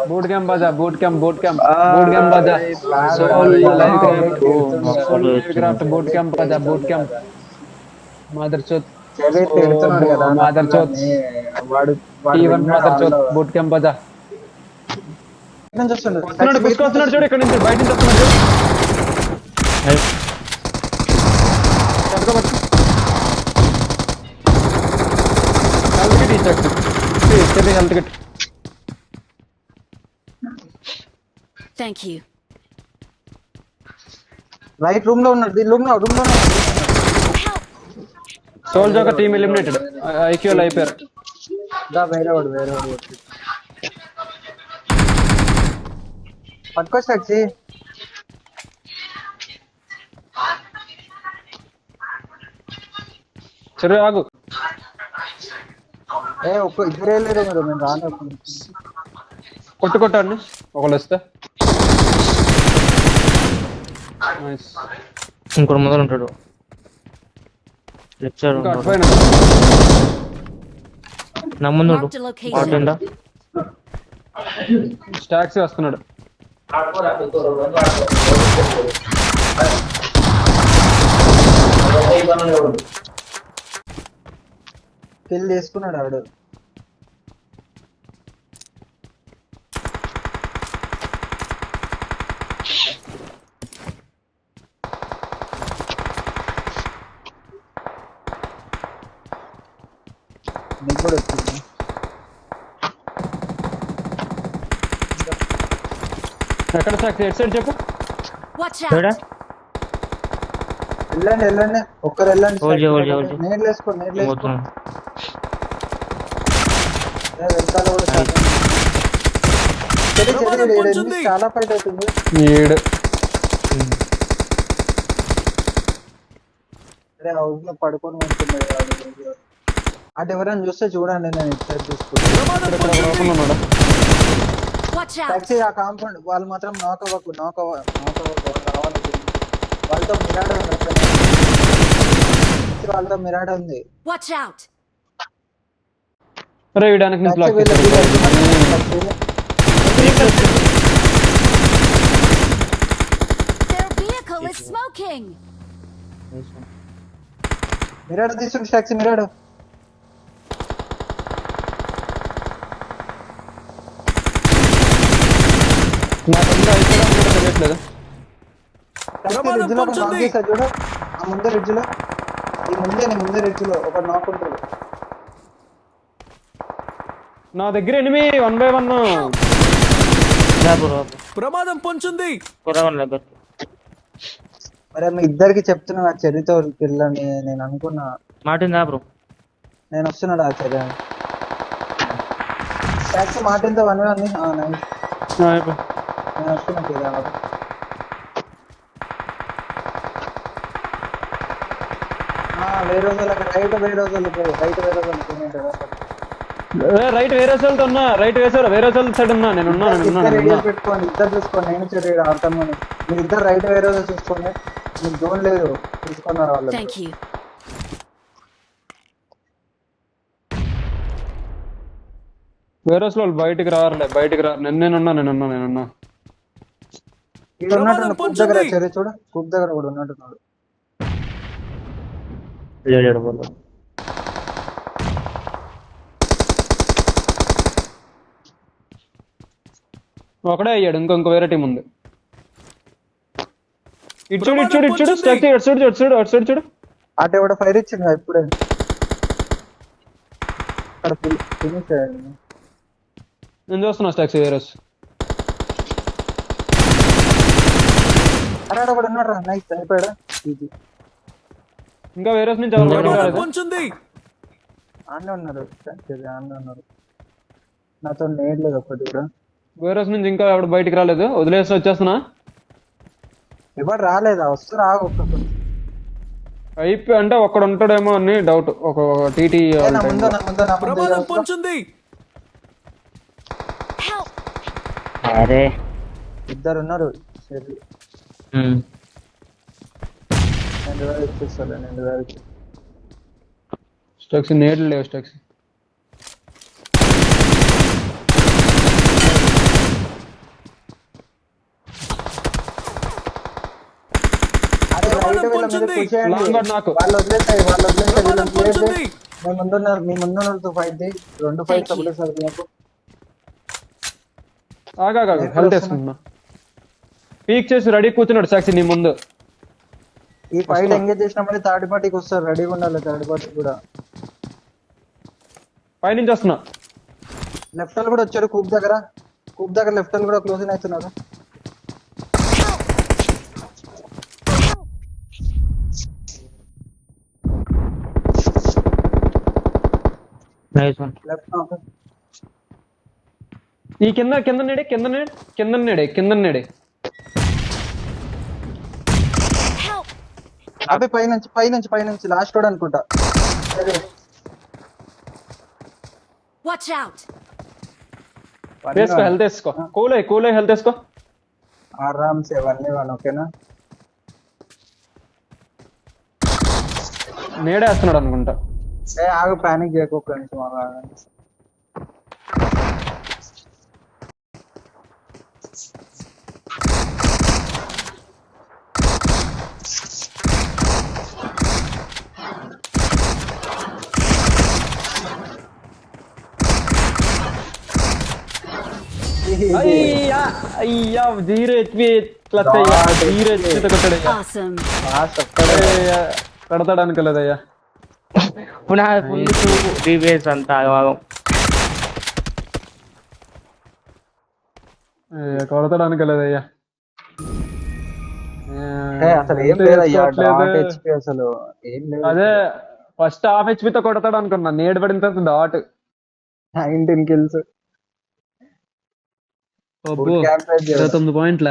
Boot camp बाजा boot camp बाजा soul live craft boot camp मदर चोत చెవి ओ తిడుతున్నాడు కదా నా मदर चोत పిల్లని. వాడు వాడు टी1 విన్నాడు मदर चोत ఆల్రెడీ. बूट कैंप बाजा నుంచి వస్తుండు వస్తున్నాడు పుష్కొస్తున్నాడు చూడు ఇక్కడ నుంచి బయట నుంచి వస్తున్నాడు చూడు పట్టుకో హెల్త్ కిట్ ఇచ్చాడు health kit Thank you. Right room లో ఉన్నాడు రూమ్ లో సోల్జర్ ఒక టీమ్ ఎలిమినేటెడ్ ఐక్యూఎల్ అయిపోయారు వేరే వాడు పట్టుకొచ్చి సరే ఆగు ఇద్దరు వెళ్ళారు మీరు మేము రాను కొట్టుకుంటాను ఒకళ్ళు వస్తే ఇంకోటి మొదలు ఉంటాడు లెక్చర్ ఇంకా అటుపైన నా ముందు Marked a location. పాటిండా స్టాక్సీ వస్తున్నాడు కిల్ చేసుకున్నాడు ఆవిడ నీకు కూడా వచ్చింది ఎక్కడ స్టాక్సీ ఎట్ సైడ్ చెప్పు Watch చూడా out. వెళ్ళండి ఒక్కరు వెళ్ళండి హోల్డ్ చేయి. నేర్లు వేసుకో పోతున్నాను వెళ్తాలో కూడా చాలా ఫైట్ అవుతుంది ఏడు అరే హౌస్ లో పడుకొని ఉంటున్నాడు అటు ఎవరైనా చూస్తే చూడండి నేను ఇట్లా చూసుకుంటాను ఇక్కడ లోపల ఉన్నాడు Watch out. టాక్సీ ఆ కాంపౌండ్ వాళ్ళు మాత్రం నాక్ అవ్వకు రావాలి వాళ్ళతో మిరాడ ఉంది వాళ్ళతో మిరాడ ఉంది Watch out. అరే వీడానికి నేను black Their vehicle is smoking. మిరాడ తీసుకుంటే టాక్సీ మిరాడ నాకు అందరూ అయిపోయినా కూడా తెలియట్లేదు రిడ్జ్ లో నాక్ చేసా చూడు ఆ ముందే రిడ్జ్ లో నీ ముందే రిడ్జ్ లో ఒక నాక్ ఉంటాడు నా దగ్గర ఎనిమి 1 by 1 ప్రమాదం పొంచుంది. మరి మీ ఇద్దరికి చెప్తున్నా ఆ చర్యతో పిల్లని నేను అనుకున్నా మాటిందా బ్రో నేను వస్తున్నాడు ఆ చర్య టాక్సీ మాటింతో వన్ అని నేను వస్తున్నా చర్య వేరే రోజులకి రైట్ వేరే వాళ్ళతో ఉన్నా రైట్ వేసారు వేరే వాళ్ళ సైడ్ ఉన్నా నేను పెట్టుకోండి ఇద్దరు చూసుకోండి నేను చర్య ఆడతాను మీరు ఇద్దరు రైట్ వేరే రోజు చూసుకోండి మీకు జోన్ లేదు చూసుకున్నారు వాళ్ళు Thank you. వేరే వాళ్ళు బయటికి రారు నేనున్నా ఇక్కడ ఉన్నట్టు కూప్ దగ్గర చర్య చూడు కూప్ దగ్గర కూడా ఉన్నట్టున్నాడు లేడు బోల్ ఒకడే అయ్యాడు ఇంకో వేరే టీం ఉంది ఇటు చూడు అటు ఎవడో ఫైర్ ఇచ్చింది ఇప్పుడే అక్కడ ఫినిష్ అయ్యాడు నేను చూస్తున్నా స్టాక్సీ వేరస్ అరే ఒకడు ఉన్నాడు రా నైస్ అయిపోయాడా ఇంకా వేరస్ నుంచి ఎవరు బయటికి రాలేదు ఆన్నే ఉన్నారు ఆన్నే ఉన్నారు నాతో నేర్లేదు ఒక్కటి కూడా వేరస్ నుంచి ఇంకా ఎవడు బయటికి రాలేదు వదిలేసి వచ్చేస్తున్నా ఎవరు రాలేదా వస్తారు ఆగు ఒక్కటి అయిపోయి అంటే ఒక్కడు ఉంటాడేమో అని డౌట్ ఒక టీటీ ప్రమాదం పొంచుంది. Help. అరే ఇద్దరు ఉన్నారు ఇచ్చేస్తాను స్టాక్సీ నేర్లు లేవు స్టాక్సీ పొంచుంది. లాంగ్ గార్డ్ నాకు. వాళ్ళు వదిలేస్తాయి ప్రమాదం పొంచుంది. మీ ముందున్నతో fight the 2 fights Thank you. ఒకటేసారి నాకు ఆగా నేను హెల్త్ కూడా వేసుకుంటున్నా. పీక్ చేసి రెడీ కూర్చున్నాడు సాక్షి నీ ముందు. ఈ ఫైట్ ఎంగేజ్ చేసినప్పుడు థర్డ్ పార్టీకి వస్తారు, రెడీగా ఉండాలి థర్డ్ పార్టీ కూడా. పైనుంచి వస్తున్నా. లెఫ్ట్ వాళ్ళు కూడా వచ్చారు కూప్ దగ్గర లెఫ్ట్ వాళ్ళు కూడా క్లోజింగ్ అవుతున్నారు. Nice one. లెఫ్ట్ ఈ కింద నేడే Help! అబ్బాయి పైనుంచి లాస్ట్ రోడ్ అనుకుంటా. సరే, Watch out! వేసుకో హెల్త్ వేసుకో. కూలే హెల్త్ వేసుకో. ఆరామ్సే 1v1 ఓకేనా. నేడే వేస్తున్నాడు అనుకుంటా. ఆగు పానిక్ చేయకు ఒక్క నిమిషం ఆగు. అయ్యా 0 HP క్లచ్ అయ్యా. 0 HP తో కొట్టాడయ్యా. Awesome! అయ్యా, కొడతాడు అనుకోలేదయ్యా. పునః ఫుల్ రీవేస్ అంతా ఆగం. కొడతాడు అనుకోలేదయ్యా. అసలు ఏం లేదయ్యా డాట్ హెచ్పి అసలు ఏం లేదు. అదే ఫస్ట్ హాఫ్ HP తో కొడతాడు అనుకున్నా. నేడు పడిన తర్వాత డాట్ 19 kills. 9 పాయింట్ల